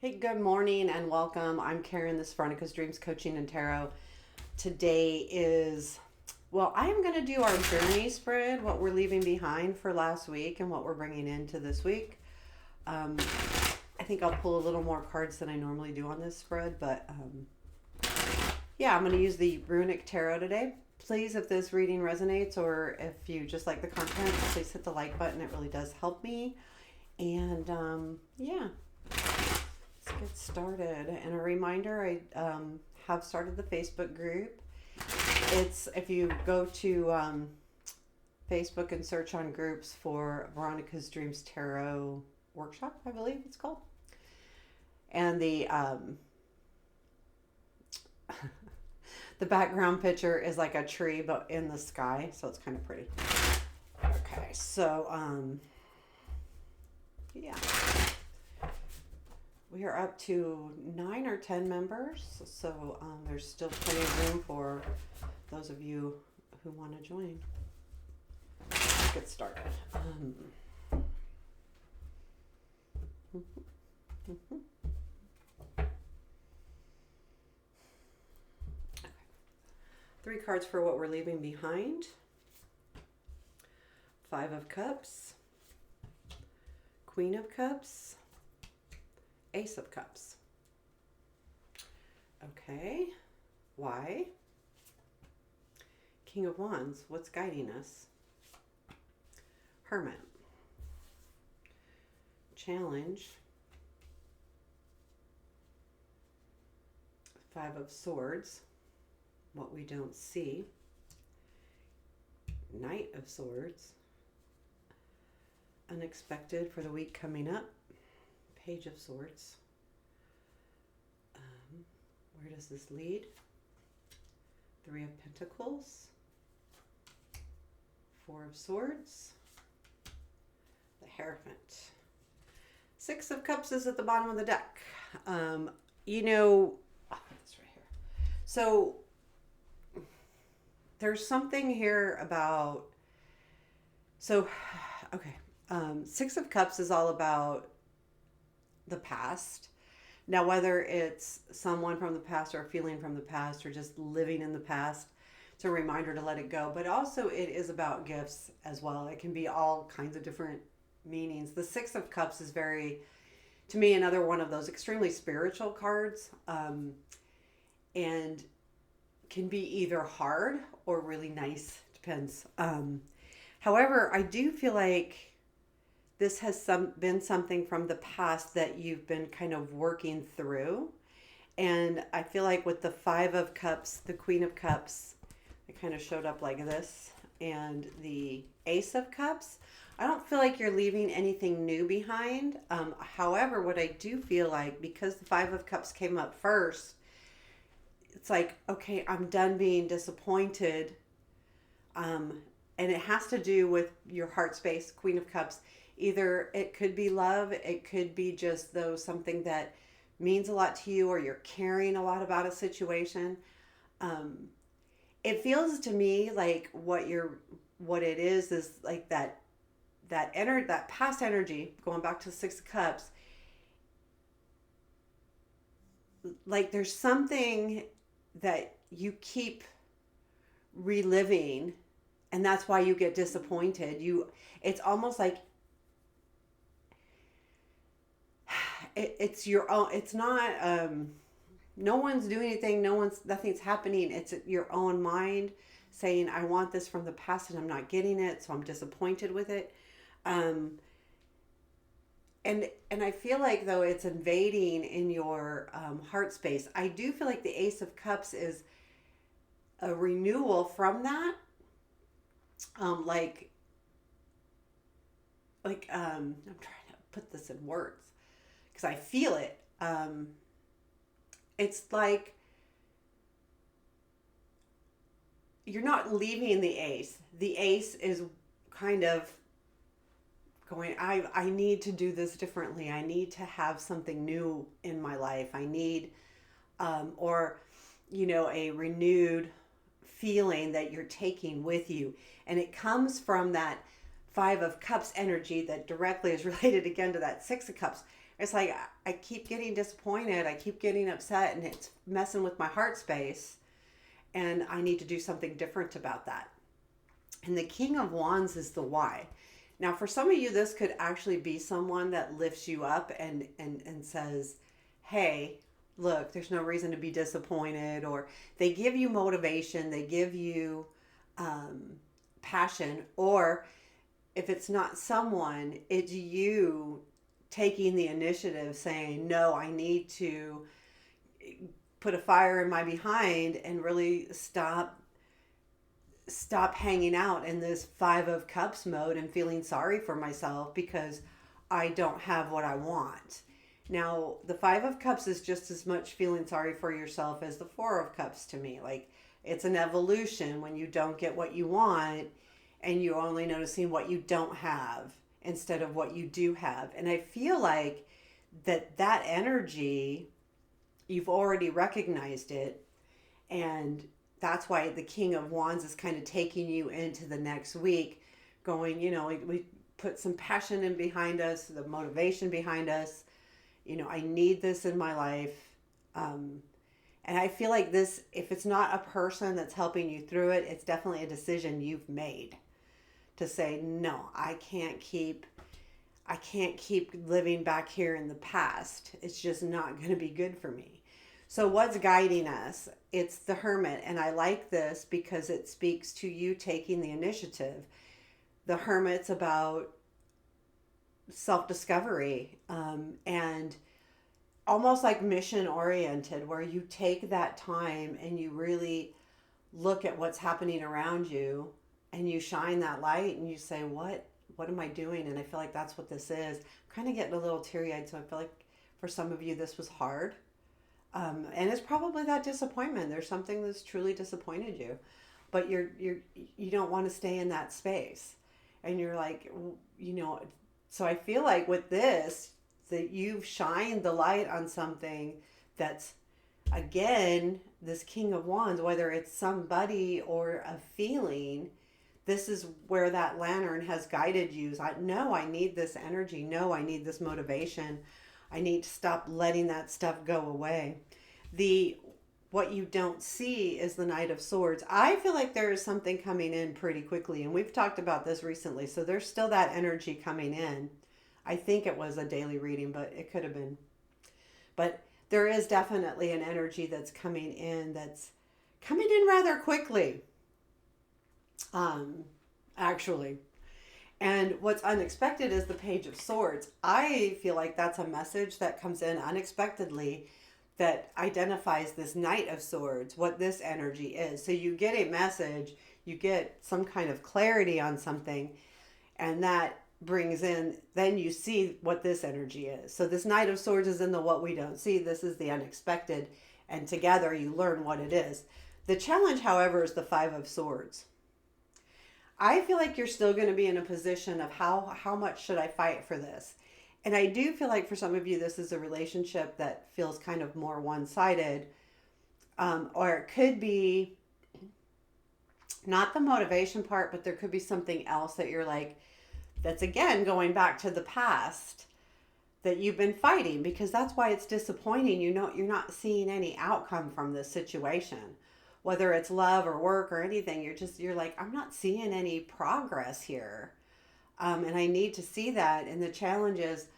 Hey, good morning and welcome. I'm Karen, this is Veronica's Dreams Coaching and Tarot. Today is, I'm going to do our journey spread, what we're leaving behind for last week and what we're bringing into this week. Um, I think I'll pull a little more cards than I normally do on this spread, but I'm going to use the Runic Tarot today. Please, if this reading resonates or if you just like the content, please hit the like button. It really does help me. And let's get started. And a reminder, I have started the Facebook group. It's if you go to Facebook and search on groups for Veronica's Dreams Tarot Workshop, I believe it's called. And the the background picture is like a tree but in the sky, so it's kind of pretty. Okay, so we are up to 9 or 10 members, so there's still plenty of room for those of you who want to join. Let's get started. Okay. 3 cards for what we're leaving behind. 5 of Cups, Queen of Cups, Ace of Cups. Okay, why? King of Wands, what's guiding us? Hermit. Challenge. 5 of Swords, what we don't see. Knight of Swords. Unexpected for the week coming up. Page of Swords. Where does this lead? 3 of Pentacles. 4 of Swords. The Hierophant. 6 of Cups is at the bottom of the deck. I'll put this right here. So there's something here about, 6 of Cups is all about the past. Now, whether it's someone from the past or a feeling from the past or just living in the past, it's a reminder to let it go. But also it is about gifts as well. It can be all kinds of different meanings. The 6 of Cups is very, to me, another one of those extremely spiritual cards, and can be either hard or really nice. Depends. However, I do feel like this has been something from the past that you've been kind of working through. And I feel like with the 5 of Cups, the Queen of Cups, it kind of showed up like this, and the Ace of Cups, I don't feel like you're leaving anything new behind. However, what I do feel like, because the 5 of Cups came up first, it's like, okay, I'm done being disappointed. And it has to do with your heart space, Queen of Cups. Either it could be love, it could be just something that means a lot to you, or you're caring a lot about a situation. It feels to me like what it is like that past energy, going back to the 6 of Cups. Like there's something that you keep reliving, and that's why you get disappointed. It's almost like it's your own. It's not. No one's doing anything. Nothing's happening. It's your own mind saying, "I want this from the past, and I'm not getting it, so I'm disappointed with it." And I feel like though it's invading in your heart space. I do feel like the Ace of Cups is a renewal from that. I'm trying to put this in words because I feel it. It's like you're not leaving the Ace. The Ace is kind of going, I need to do this differently. I need to have something new in my life. I need, a renewed feeling that you're taking with you. And it comes from that 5 of Cups energy that directly is related again to that 6 of Cups. It's like I keep getting disappointed, I keep getting upset, and it's messing with my heart space, and I need to do something different about that. And the King of Wands is the why. Now, for some of you, this could actually be someone that lifts you up and says, hey, look, there's no reason to be disappointed. Or they give you motivation, they give you um, passion. Or if it's not someone, it's you taking the initiative saying, no, I need to put a fire in my behind and really stop hanging out in this 5 of cups mode and feeling sorry for myself because I don't have what I want. Now, the 5 of cups is just as much feeling sorry for yourself as the 4 of cups to me. Like, it's an evolution when you don't get what you want and you're only noticing what you don't have instead of what you do have. And I feel like that energy, you've already recognized it, and that's why the King of Wands is kind of taking you into the next week, going, we put some passion in behind us, the motivation behind us. I need this in my life. And I feel like this, if it's not a person that's helping you through it, it's definitely a decision you've made to say, no, I can't keep living back here in the past. It's just not going to be good for me. So what's guiding us? It's the Hermit, and I like this because it speaks to you taking the initiative. The Hermit's about self-discovery, and almost like mission oriented, where you take that time and you really look at what's happening around you and you shine that light and you say, what am I doing? And I feel like that's what this is. I'm kind of getting a little teary-eyed, so I feel like for some of you this was hard. And it's probably that disappointment. There's something that's truly disappointed you, but you don't want to stay in that space, and you're like, So I feel like with this, that you've shined the light on something that's, again, this King of Wands, whether it's somebody or a feeling. This is where that lantern has guided you. No, I need this energy. No, I need this motivation. I need to stop letting that stuff go away. What you don't see is the Knight of Swords. I feel like there is something coming in pretty quickly, and we've talked about this recently. So there's still that energy coming in. I think it was a daily reading, but it could have been. But there is definitely an energy that's coming in rather quickly. Actually. And what's unexpected is the Page of Swords. I feel like that's a message that comes in unexpectedly that identifies this Knight of Swords, what this energy is. So you get a message, you get some kind of clarity on something, and that brings in, then you see what this energy is. So this Knight of Swords is in the what we don't see. This is the unexpected, and together you learn what it is. The challenge, however, is the 5 of Swords. I feel like you're still going to be in a position of how much should I fight for this? And I do feel like for some of you, this is a relationship that feels kind of more one-sided. Or it could be not the motivation part, but there could be something else that you're like, that's again going back to the past that you've been fighting, because that's why it's disappointing. You're not seeing any outcome from this situation. Whether it's love or work or anything, you're like, I'm not seeing any progress here. And I need to see that. And the challenge is,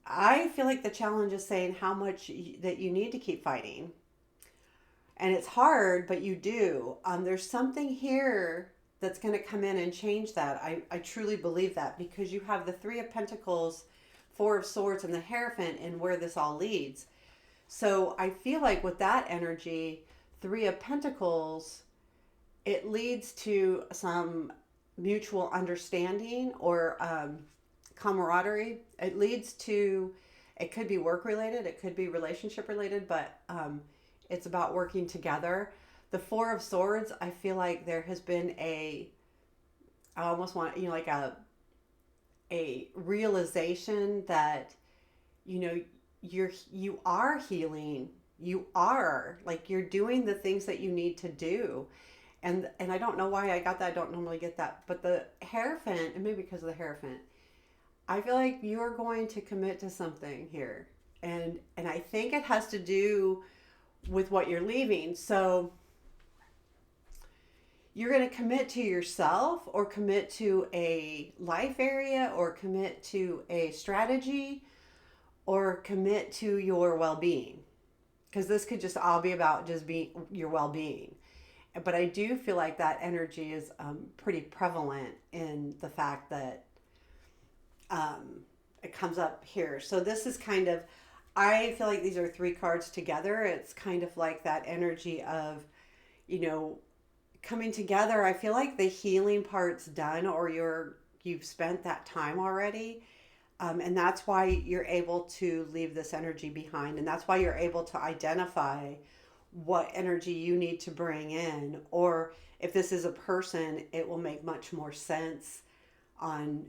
I feel like the challenge is saying how much that you need to keep fighting. And it's hard, but you do. There's something here that's going to come in and change that. I truly believe that, because you have the 3 of Pentacles, 4 of Swords, and the Hierophant, and where this all leads. So I feel like with that energy, 3 of Pentacles, it leads to some mutual understanding or camaraderie. It could be work related, it could be relationship related, but it's about working together. The 4 of Swords, I feel like there has been I almost want, like a realization that, you are healing. You are, like, you're doing the things that you need to do. And I don't know why I got that. I don't normally get that. But the Hierophant, and maybe because of the Hierophant, I feel like you're going to commit to something here. And I think it has to do with what you're leaving. So you're going to commit to yourself or commit to a life area or commit to a strategy or commit to your well-being, because this could just all be about just being your well-being. But I do feel like that energy is pretty prevalent in the fact that it comes up here. So this is kind of, I feel like these are three cards together. It's kind of like that energy of, you know, coming together. I feel like the healing part's done, or you've spent that time already. And that's why you're able to leave this energy behind. And that's why you're able to identify what energy you need to bring in. Or if this is a person, it will make much more sense on,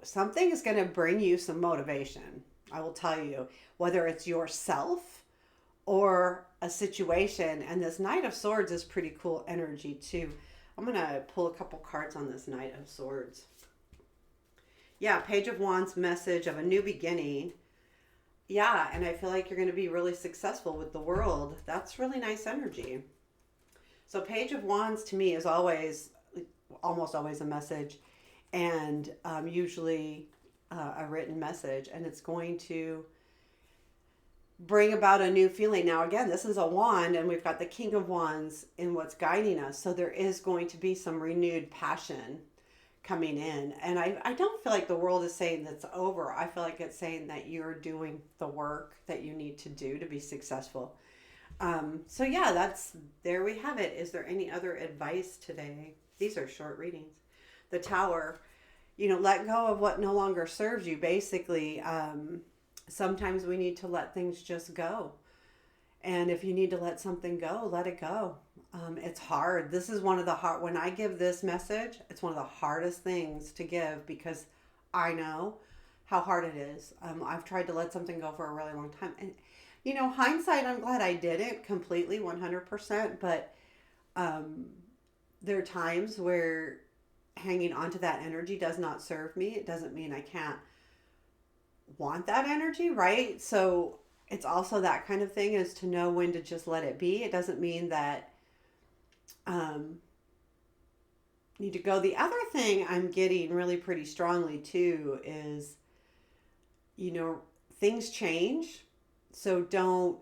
something is going to bring you some motivation. I will tell you, whether it's yourself or a situation. And this Knight of Swords is pretty cool energy too. I'm going to pull a couple cards on this Knight of Swords. Yeah, Page of Wands, message of a new beginning. Yeah, and I feel like you're going to be really successful with the world. That's really nice energy. So Page of Wands to me is almost always a message, and usually a written message, and it's going to bring about a new feeling. Now, again, this is a wand, and we've got the King of Wands in what's guiding us. So there is going to be some renewed passion coming in. And I don't feel like the world is saying that's over. I feel like it's saying that you're doing the work that you need to do to be successful. So yeah, there we have it. Is there any other advice today? These are short readings. The Tower, let go of what no longer serves you. Basically, sometimes we need to let things just go. And if you need to let something go, let it go. It's hard. This is one of the hard, when I give this message, it's one of the hardest things to give, because I know how hard it is. I've tried to let something go for a really long time. And, hindsight, I'm glad I didn't completely 100%, but there are times where hanging on to that energy does not serve me. It doesn't mean I can't want that energy, right? So it's also that kind of thing, is to know when to just let it be. It doesn't mean that need to go. The other thing I'm getting really pretty strongly too is, things change. So don't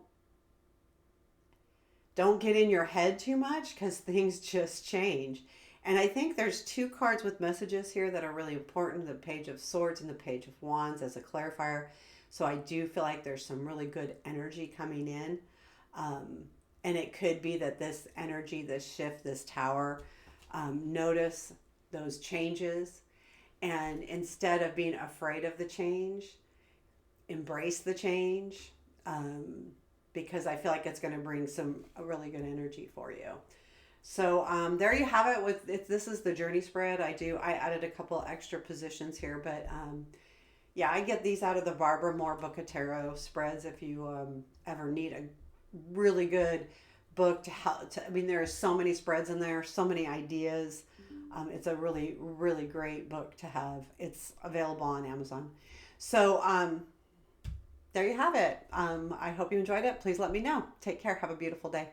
get in your head too much, because things just change. And I think there's two cards with messages here that are really important, the Page of Swords and the Page of Wands as a clarifier. So I do feel like there's some really good energy coming in. And it could be that this energy, this shift, this Tower, notice those changes. And instead of being afraid of the change, embrace the change. Because I feel like it's going to bring a really good energy for you. So there you have it. This is the journey spread. I added a couple extra positions here, but yeah, I get these out of the Barbara Moore Book of Tarot spreads. If you ever need a really good book to help, there are so many spreads in there, so many ideas. It's a really, really great book to have. It's available on Amazon. So there you have it. I hope you enjoyed it. Please let me know. Take care. Have a beautiful day.